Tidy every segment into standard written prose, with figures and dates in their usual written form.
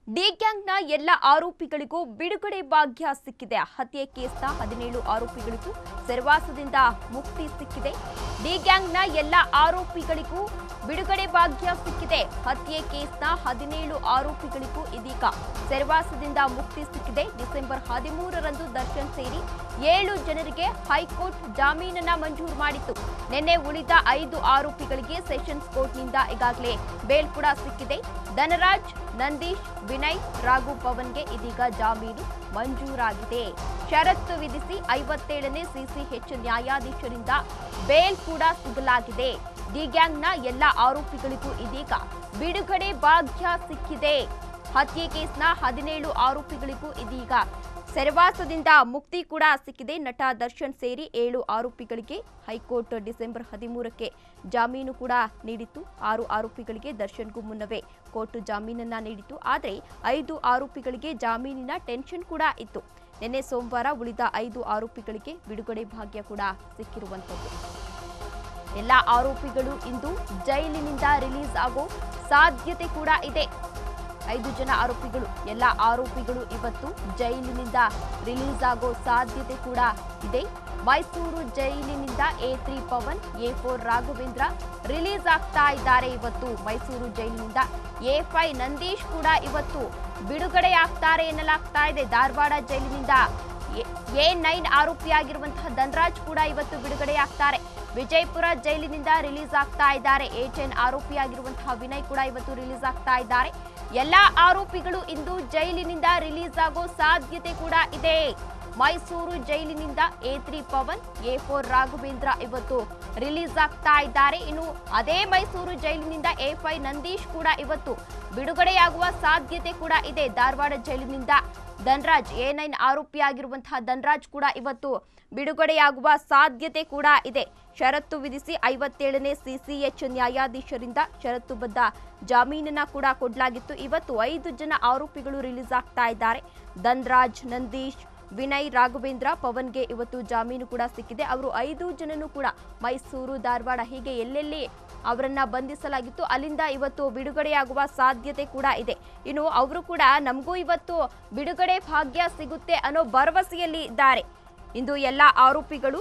D ಗ್ಯಾಂಗ್ನ ಎಲ್ಲ ಆರೋಪಿಗಳಿಗೂ ಬಿಡುಗಡೆ ಭಾಗ್ಯ ಸಿಕ್ಕಿದೆ. ಹತ್ಯೆ ಕೇಸ್ನ 17 ಆರೋಪಿಗಳಿಗೂ ಸೆರೆವಾಸದಿಂದ ಮುಕ್ತಿ ಸಿಕ್ಕಿದೆ. ಡಿ ಗ್ಯಾಂಗ್ನ ಎಲ್ಲ ಆರೋಪಿಗಳಿಗೂ ಬಿಡುಗಡೆ ಭಾಗ್ಯ ಸಿಕ್ಕಿದೆ. ಹತ್ಯೆ ಕೇಸ್ನ 17 ಆರೋಪಿಗಳಿಗೂ ಇದೀಗ ಸೆರೆವಾಸದಿಂದ ಮುಕ್ತಿ ಸಿಕ್ಕಿದೆ. ಡಿಸೆಂಬರ್ 13ರಂದು ದರ್ಶನ್ ಸೇರಿ 7 ಜನರಿಗೆ ಹೈಕೋರ್ಟ್ ಜಾಮೀನನ್ನ ಮಂಜೂರು ಮಾಡಿತ್ತು. ನಿನ್ನೆ ಉಳಿದ 5 ಆರೋಪಿಗಳಿಗೆ ಸೆಷನ್ಸ್ ಕೋರ್ಟ್ನಿಂದ ಈಗಾಗಲೇ ಬೇಲ್ ಕೂಡ ಸಿಕ್ಕಿದೆ. ಧನರಾಜ್, ನಂದೀಶ್, ವಿನಯ್, ರಾಘು, ಪವನ್ಗೆ ಇದೀಗ ಜಾಮೀನು ಮಂಜೂರಾಗಿದೆ. ಷರತ್ತು ವಿಧಿಸಿ 57ನೇ ಸಿಸಿಎಚ್ ನ್ಯಾಯಾಧೀಶರಿಂದ ಬೇಲ್ ಕೂಡ ಸಿಗಲಾಗಿದೆ. ಡಿ ಗ್ಯಾಂಗ್ನ ಎಲ್ಲ ಆರೋಪಿಗಳಿಗೂ ಇದೀಗ ಬಿಡುಗಡೆ ಭಾಗ್ಯ ಸಿಕ್ಕಿದೆ. ಹತ್ಯೆ ಕೇಸ್ನ 17 ಆರೋಪಿಗಳಿಗೂ ಇದೀಗ ಸೆರೆವಾಸದಿಂದ ಮುಕ್ತಿ ಕೂಡ ಸಿಕ್ಕಿದೆ. ನಟ ದರ್ಶನ್ ಸೇರಿ 7 ಆರೋಪಿಗಳಿಗೆ ಹೈಕೋರ್ಟ್ ಡಿಸೆಂಬರ್ 13ಕ್ಕೆ ಜಾಮೀನು ಕೂಡ ನೀಡಿತ್ತು. 6 ಆರೋಪಿಗಳಿಗೆ ದರ್ಶನ್ಗೂ ಮುನ್ನವೇ ಕೋರ್ಟ್ ಜಾಮೀನನ್ನ ನೀಡಿತ್ತು. ಆದರೆ 5 ಆರೋಪಿಗಳಿಗೆ ಜಾಮೀನಿನ ಟೆನ್ಷನ್ ಕೂಡ ಇತ್ತು. ನಿನ್ನೆ ಸೋಮವಾರ ಉಳಿದ 5 ಆರೋಪಿಗಳಿಗೆ ಬಿಡುಗಡೆ ಭಾಗ್ಯ ಕೂಡ ಸಿಕ್ಕಿರುವಂಥದ್ದು. ಎಲ್ಲ ಆರೋಪಿಗಳು ಇಂದು ಜೈಲಿನಿಂದ ರಿಲೀಸ್ ಆಗೋ ಸಾಧ್ಯತೆ ಕೂಡ ಇದೆ. 5 ಜನ ಆರೋಪಿಗಳು, ಎಲ್ಲ ಆರೋಪಿಗಳು ಇವತ್ತು ಜೈಲಿನಿಂದ ರಿಲೀಸ್ ಆಗೋ ಸಾಧ್ಯತೆ ಕೂಡ ಇದೆ. ಮೈಸೂರು ಜೈಲಿನಿಂದ A3 Pavan, A4 Raghavendra release ಆಗ್ತಾ ಇದ್ದಾರೆ. ಇವತ್ತು ಮೈಸೂರು ಜೈಲಿನಿಂದ A5 ನಂದೀಶ್ ಕೂಡ ಇವತ್ತು ಬಿಡುಗಡೆ ಆಗ್ತಾರೆ ಎನ್ನಲಾಗ್ತಾ ಇದೆ. ಧಾರವಾಡ ಜೈಲಿನಿಂದ A9 ಆರೋಪಿಯಾಗಿರುವಂತಹ ಧನರಾಜ್ ಕೂಡ ಇವತ್ತು ಬಿಡುಗಡೆ ಆಗ್ತಾರೆ. ವಿಜಯಪುರ ಜೈಲಿನಿಂದ ರಿಲೀಸ್ ಆಗ್ತಾ ಇದ್ದಾರೆ. A10 ಆರೋಪಿಯಾಗಿರುವಂತಹ ವಿನಯ್ ಕೂಡ ಇವತ್ತು ರಿಲೀಸ್ ಆಗ್ತಾ ಇದ್ದಾರೆ. ಎಲ್ಲಾ ಆರೋಪಿಗಳು ಇಂದು ಜೈಲಿನಿಂದ ರಿಲೀಸ್ ಆಗೋ ಸಾಧ್ಯತೆ ಕೂಡ ಇದೆ. ಮೈಸೂರು ಜೈಲಿನಿಂದ A3 ಪವನ್, A4 ರಾಘವೇಂದ್ರ ಇವತ್ತು ರಿಲೀಸ್ ಆಗ್ತಾ ಇದ್ದಾರೆ. ಇನ್ನು ಅದೇ ಮೈಸೂರು ಜೈಲಿನಿಂದ A5 ನಂದೀಶ್ ಕೂಡ ಇವತ್ತು ಬಿಡುಗಡೆಯಾಗುವ ಸಾಧ್ಯತೆ ಕೂಡ ಇದೆ. ಧಾರವಾಡ ಜೈಲಿನಿಂದ ಧನರಾಜ್, A9 ಆರೋಪಿಯಾಗಿರುವಂತಹ ಧನರಾಜ್ ಕೂಡ ಇವತ್ತು ಬಿಡುಗಡೆಯಾಗುವ ಸಾಧ್ಯತೆ ಕೂಡ ಇದೆ. ಷರತ್ತು ವಿಧಿಸಿ 57ನೇ ಸಿಸಿಎಚ್ ನ್ಯಾಯಾಧೀಶರಿಂದ ಷರತ್ತುಬದ್ಧ ಜಾಮೀನನ್ನ ಕೂಡ ಕೊಡಲಾಗಿತ್ತು. ಇವತ್ತು 5 ಜನ ಆರೋಪಿಗಳು ರಿಲೀಸ್ ಆಗ್ತಾ ಇದ್ದಾರೆ. ಧನರಾಜ್, ನಂದೀಶ್, ವಿನಯ್, ರಾಘವೇಂದ್ರ, ಪವನ್ಗೆ ಇವತ್ತು ಜಾಮೀನು ಕೂಡ ಸಿಕ್ಕಿದೆ. ಅವರು 5 ಜನನು ಕೂಡ ಮೈಸೂರು, ಧಾರವಾಡ ಹೀಗೆ ಎಲ್ಲೆಲ್ಲಿ ಅವರನ್ನ ಬಂಧಿಸಲಾಗಿತ್ತು ಅಲ್ಲಿಂದ ಇವತ್ತು ಬಿಡುಗಡೆಯಾಗುವ ಸಾಧ್ಯತೆ ಕೂಡ ಇದೆ. ಇನ್ನು ಅವರು ಕೂಡ ನಮಗೂ ಇವತ್ತು ಬಿಡುಗಡೆ ಭಾಗ್ಯ ಸಿಗುತ್ತೆ ಅನ್ನೋ ಭರವಸೆಯಲ್ಲಿ ಇದ್ದಾರೆ. ಇಂದು ಎಲ್ಲ ಆರೋಪಿಗಳು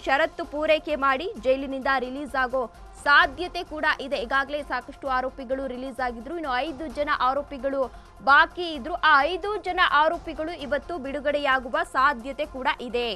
ಷರತ್ತು ಪೂರೈಕೆ ಮಾಡಿ ಜೈಲಿನಿಂದ ರಿಲೀಸ್ ಆಗೋ ಸಾಧ್ಯತೆ ಕೂಡ ಇದೆ. ಈಗಾಗಲೇ ಸಾಕಷ್ಟು ಆರೋಪಿಗಳು ರಿಲೀಸ್ ಆಗಿದ್ರು. ಇನ್ನು 5 ಜನ ಆರೋಪಿಗಳು ಬಾಕಿ ಇದ್ರು. ಆ 5 ಜನ ಆರೋಪಿಗಳು ಇವತ್ತು ಬಿಡುಗಡೆಯಾಗುವ ಸಾಧ್ಯತೆ ಕೂಡ ಇದೆ.